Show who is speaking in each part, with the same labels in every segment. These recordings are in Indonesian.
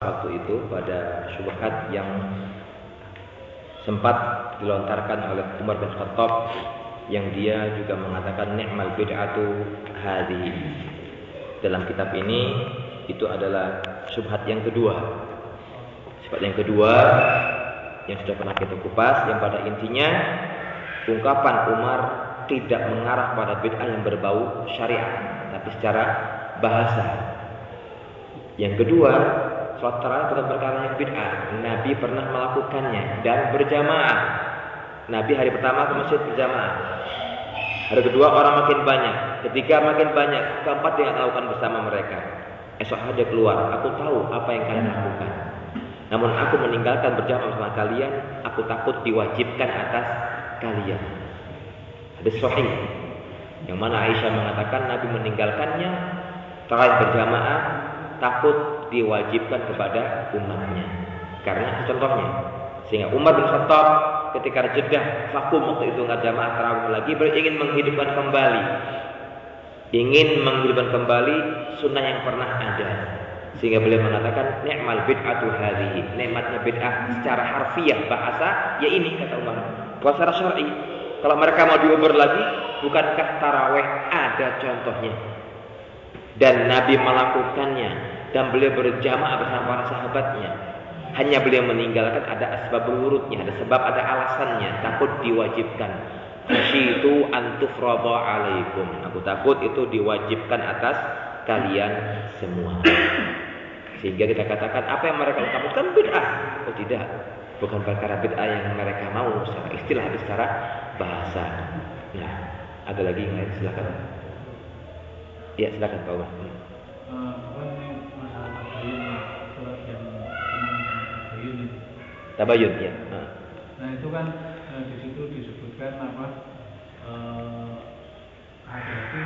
Speaker 1: waktu itu pada syubhat yang sempat dilontarkan oleh Umar bin Khattab, yang dia juga mengatakan ni'mal bid'atu hadhihi. Dalam kitab ini itu adalah syubhat yang kedua. Syubhat yang kedua yang sudah pernah kita kupas, yang pada intinya ungkapan Umar tidak mengarah pada bid'ah yang berbau syariat, tapi secara bahasa. Yang kedua, sholat tarawih bukan perkara yang bid'ah. Nabi pernah melakukannya dan berjamaah. Nabi hari pertama ke masjid berjamaah. Hari kedua orang makin banyak. Ketiga makin banyak. Keempat dia lakukan bersama mereka. Esok hari keluar. Aku tahu apa yang kalian lakukan. Namun aku meninggalkan berjamaah bersama kalian. Aku takut diwajibkan atas kalian. Hadis sahih yang mana Aisyah mengatakan Nabi meninggalkannya tarawih berjamaah takut diwajibkan kepada umatnya. Karena contohnya, sehingga Umar bin Khattab ketika jeda vakum waktu itu nggak jamaah tarawih lagi, ingin menghidupkan kembali sunnah yang pernah ada. Sehingga beliau mengatakan ni'mal bid'atu hadhihi, nikmatnya bid'ah secara harfiah bahasa ya ini, kata Umar. Bukan secara syar'i. Kalau mereka mau diubur lagi, bukankah tarawih ada contohnya? Dan Nabi melakukannya dan beliau berjamaah bersama para sahabatnya. Hanya beliau meninggalkan ada asbab wurudnya, ada sebab, ada alasannya, takut diwajibkan. Khasyitu an tufrada alaikum. Aku takut itu diwajibkan atas kalian semua. Sehingga kita katakan apa yang mereka ucapkan bid'ah. Oh tidak, bukan perkara bid'ah yang mereka mau secara istilah, secara bahasa. Nah, ada lagi yang lain, silakan. Ya, silakan Pak Umar. Tabayun ya.
Speaker 2: Nah itu kan di situ disebutkan hati-hati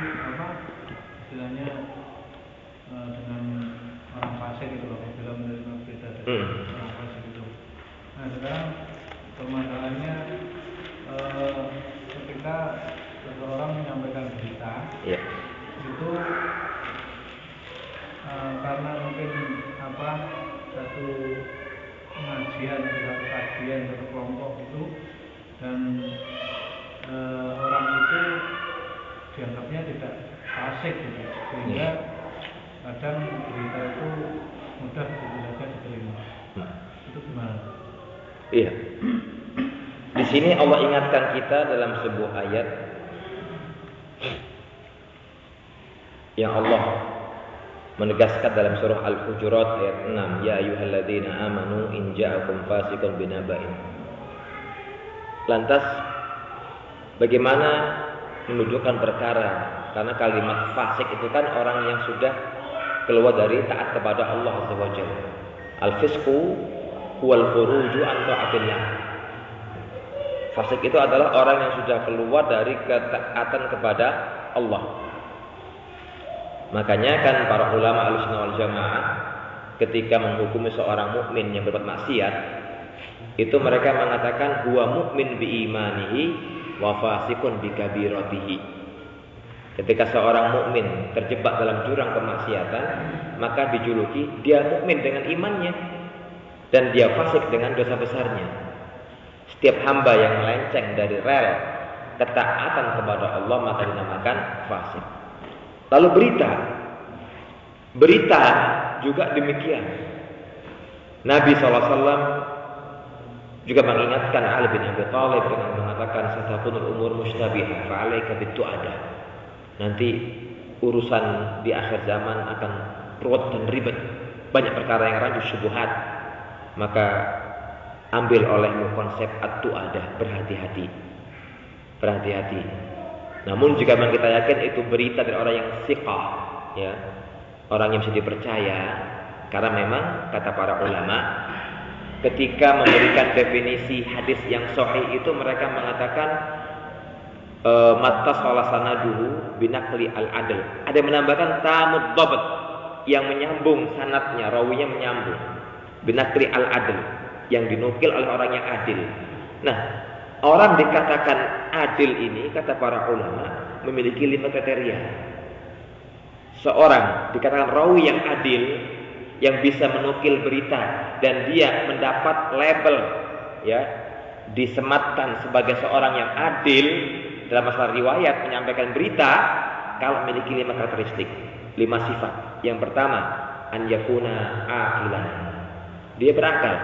Speaker 2: istilahnya dengan orang fasik itu apabila menerima berita dari orang fasik itu. Nah sekarang permasalahannya ketika seseorang menyampaikan berita itu karena mungkin satu pengajian, satu kajian, satu kelompok itu, dan orang itu dianggapnya tidak fasik gitu, sehingga kadang berita itu mudah saja diterima. Itu gimana?
Speaker 1: Iya. Di sini Allah ingatkan kita dalam sebuah ayat yang Allah menegaskan dalam surah Al-Hujurat ayat 6, ya ayyuhalladzina amanu in ja'akum fasiqun binaba'in. Lantas bagaimana menunjukkan perkara, karena kalimat fasik itu kan orang yang sudah keluar dari taat kepada Allah Azza wa Jalla. Al-fisqu huwal khuruju an ta'atillah. Fasik itu adalah orang yang sudah keluar dari ketaatan kepada Allah. Makanya kan para ulama Ahlussunnah wal Jamaah ketika menghukumi seorang mukmin yang berbuat maksiat, itu mereka mengatakan huwa mukmin bi imanihi wa fasiqun bi kabiratihi. Ketika seorang mukmin terjebak dalam jurang kemaksiatan, maka dijuluki dia mukmin dengan imannya dan dia fasik dengan dosa besarnya. Setiap hamba yang melenceng dari rel ketaatan kepada Allah maka dinamakan fasik. Lalu berita juga demikian. Nabi SAW juga mengingatkan Ali bin Abi Thalib dengan mengatakan satakunul umur mushtabihah fa'alaika bitu'adah. Nanti urusan di akhir zaman akan ruwet dan ribet, banyak perkara yang rancu syubhat. Maka ambil olehmu konsep at-tu'adah, berhati-hati. Namun jika memang kita yakin itu berita dari orang yang thiqah, ya, orang yang bisa dipercaya, karena memang kata para ulama ketika memberikan definisi hadis yang sahih itu mereka mengatakan mattasala sanaduhu binaqli al-adl. Ada yang menambahkan tamud dhabt, yang menyambung sanadnya, rawinya menyambung. Binaqli al-adl, yang dinukil oleh orang yang adil. Nah, orang dikatakan adil ini, kata para ulama, memiliki 5 kriteria. Seorang dikatakan rawi yang adil yang bisa menukil berita dan dia mendapat label, ya, disematkan sebagai seorang yang adil dalam masalah riwayat menyampaikan berita, kalau memiliki 5 karakteristik, 5 sifat. Yang pertama, an yakuna aqilan, dia berakal.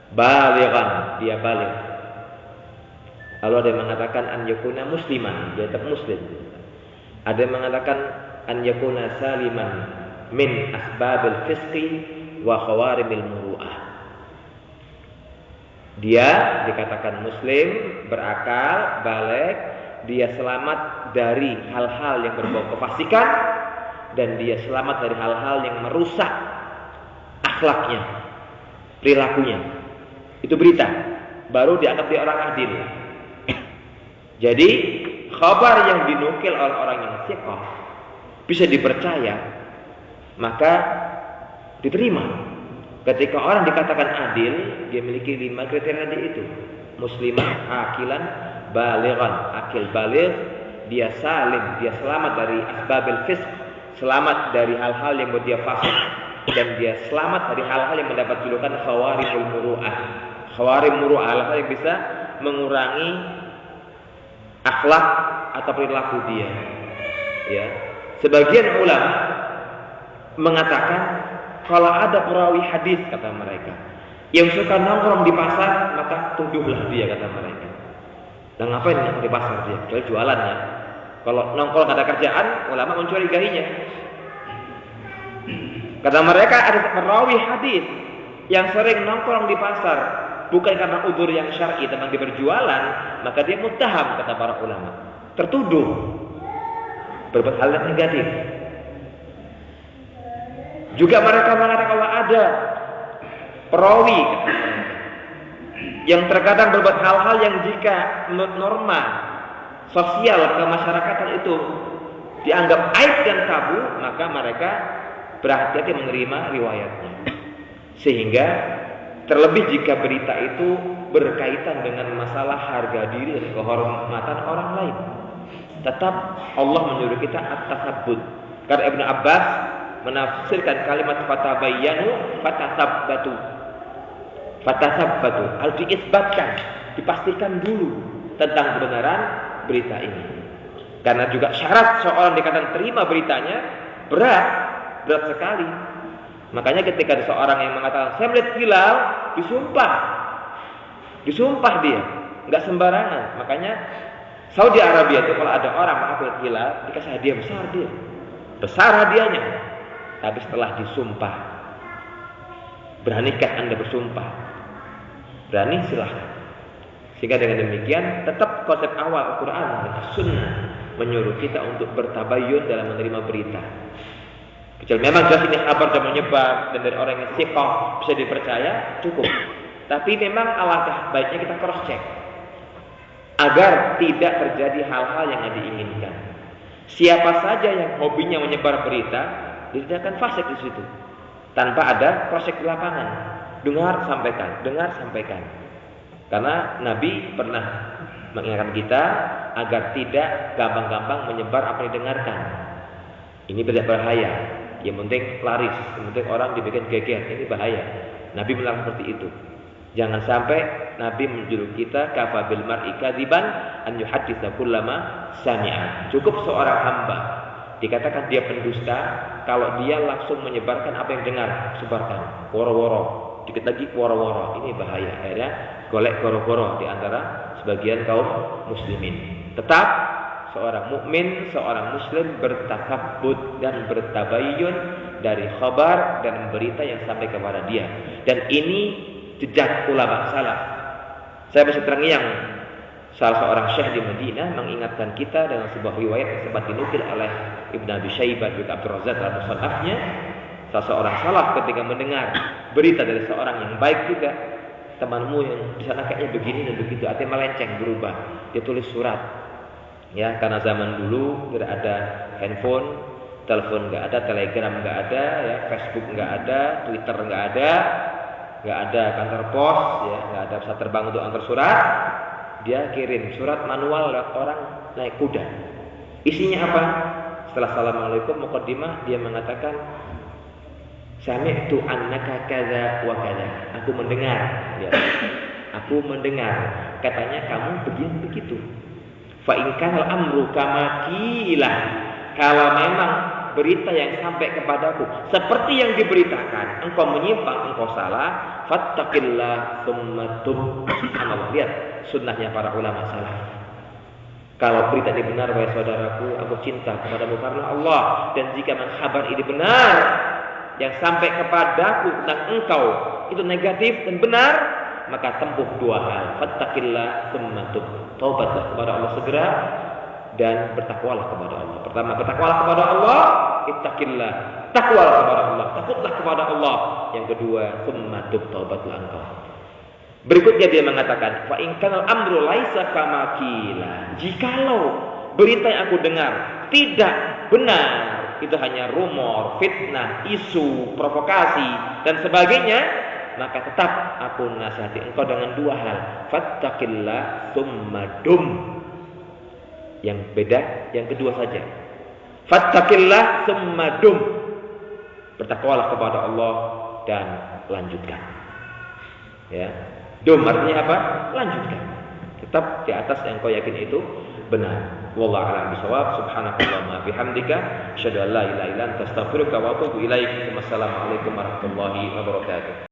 Speaker 1: Balighan, dia baligh. Lalu ada yang mengatakan an yakuna musliman, dia tetap muslim. Ada yang mengatakan an yakuna saliman min asbabil fisqi wa khawarimil muru'ah. Dia dikatakan muslim, berakal, baligh, dia selamat dari hal-hal yang berbau kefasikan dan dia selamat dari hal-hal yang merusak akhlaknya, perilakunya. Itu berita, baru dianggap dia orang adil. Jadi khabar yang dinukil oleh orang yang thiqah bisa dipercaya, maka diterima. Ketika orang dikatakan adil, dia memiliki 5 kriteria tadi itu. Muslimah, akilan, balighan, akil baligh, dia salim, dia selamat dari asbabil fisq, selamat dari hal-hal yang membuat dia fasik, dan dia selamat dari hal-hal yang mendapat julukan khawarimul muru'ah. Khawarim muru'ah, hal-hal yang bisa mengurangi akhlak atau perilaku dia. Ya. Sebagian ulama mengatakan kalau ada perawi hadis, kata mereka, yang suka nongkrong di pasar, maka tuduhlah dia, kata mereka. Dan ngapain nongkrong di pasar dia? Kecuali jualannya. Kalau nongkrong ada kerjaan, ulama mencurigainya. Kata mereka ada perawi hadis yang sering nongkrong di pasar, bukan karena udzur yang syar'i tentang dia berjualan, maka dia muttaham, kata para ulama, tertuduh berbuat hal yang negatif. Juga mereka mengatakan kalau ada perawi yang terkadang berbuat hal-hal yang jika menurut norma sosial kemasyarakatan itu dianggap aib dan tabu, maka mereka berhati-hati menerima riwayatnya. Sehingga terlebih jika berita itu berkaitan dengan masalah harga diri dan kehormatan orang lain, tetap Allah menyuruh kita at-tasabbut. Karena Ibnu Abbas menafsirkan kalimat fatabayyanu fatasabbatu. Fatasabbatu harus diisbatkan, dipastikan dulu tentang kebenaran berita ini. Karena juga syarat seorang dikatakan terima beritanya berat sekali. Makanya ketika ada seorang yang mengatakan saya melihat hilal, disumpah dia, nggak sembarangan. Makanya Saudi Arabia itu kalau ada orang mengaku hilal, dikasih hadiah besar hadiahnya. Tapi setelah disumpah, beranikah Anda bersumpah? Berani, silahkan. Sehingga dengan demikian tetap konsep awal Al-Quran dan As-Sunnah menyuruh kita untuk bertabayyun dalam menerima berita. Kecuali memang jelas ini kabar sudah menyebar dan dari orang yang thiqah bisa dipercaya, cukup. Tapi memang alangkah baiknya kita cross check agar tidak terjadi hal-hal yang tidak diinginkan. Siapa saja yang hobinya menyebar berita, dia akan fasik di situ tanpa ada cross check di lapangan. Dengar sampaikan. Karena Nabi pernah mengingatkan kita agar tidak gampang-gampang menyebar apa yang didengarkan. Ini berbahaya. Yang penting laris, yang penting orang dibikin geger, ini bahaya. Nabi melarang seperti itu. Jangan sampai Nabi menjuluh kita kafa bil mar'i kadziban an yuhadditsa kullama sami'a. Cukup seorang hamba dikatakan dia pendusta kalau dia langsung menyebarkan apa yang dengar, sebarkan. Woro-woro, dikit lagi woro-woro. Ini bahaya. Akhirnya golek goro-goro di antara sebagian kaum muslimin. Tetap seorang mukmin, seorang muslim bertasabbut dan bertabayyun dari khabar dan berita yang sampai kepada dia. Dan ini jejak ulama salaf. Saya masih terngiang salah seorang syekh di Madinah mengingatkan kita dengan sebuah riwayat yang sempat dinukil oleh Ibnu Abi Syaibah juga Abdul Razzaq dalam musannafnya. Salah seorang salaf ketika mendengar berita dari seorang yang baik juga, temanmu yang di sana kayaknya begini dan begitu, artinya melenceng, berubah. Dia tulis surat. Ya, karena zaman dulu tidak ada handphone, telepon nggak ada, telegram nggak ada, ya, Facebook nggak ada, Twitter nggak ada kantor pos, ya, nggak ada pesawat terbang untuk antar surat. Dia kirim surat manual lewat orang naik kuda. Isinya apa? Setelah assalamualaikum muqaddimah, dia mengatakan Sami'tu annaka kadza wa kadza. Aku mendengar, lihat. Aku mendengar katanya kamu begini begitu. Fa in kana al-amru kama qila. Kalau memang berita yang sampai kepadaku seperti yang diberitakan, engkau menyimpang, engkau salah, fattaqillah tsumma tub. Subhanallah, lihat sunnahnya para ulama salaf. Kalau berita ini benar, wahai saudaraku, aku cinta kepadamu karena Allah. Dan jika kabar ini benar, yang sampai kepadaku tentang engkau itu negatif dan benar, maka tempuh dua hal. Fattaqillah tsumma tub. Taubatlah kepada Allah segera dan bertakwalah kepada Allah. Pertama, bertakwalah kepada Allah, ittaqillah. Takwalah kepada Allah, takutlah kepada Allah. Yang kedua, tsumma tub, taubatlah engkau. Berikutnya dia mengatakan, fa in kana al-amru laisa kama qila. Jikalau berita yang aku dengar tidak benar, itu hanya rumor, fitnah, isu, provokasi dan sebagainya, maka tetap aku nasihati engkau dengan dua hal. Fattaqillah tsumma dum. Yang beda yang kedua saja. Fattaqillah tsumma dum. Bertakwalah kepada Allah dan lanjutkan. Ya. Dum artinya apa? Lanjutkan. Tetap di atas yang kau yakin itu benar. Wallahu a'lam bishawab. Subhanakallahumma bihamdika asyhadu an la ilaha illa anta astaghfiruka wa atubu ilaik. Wassalamualaikum warahmatullahi wabarakatuh.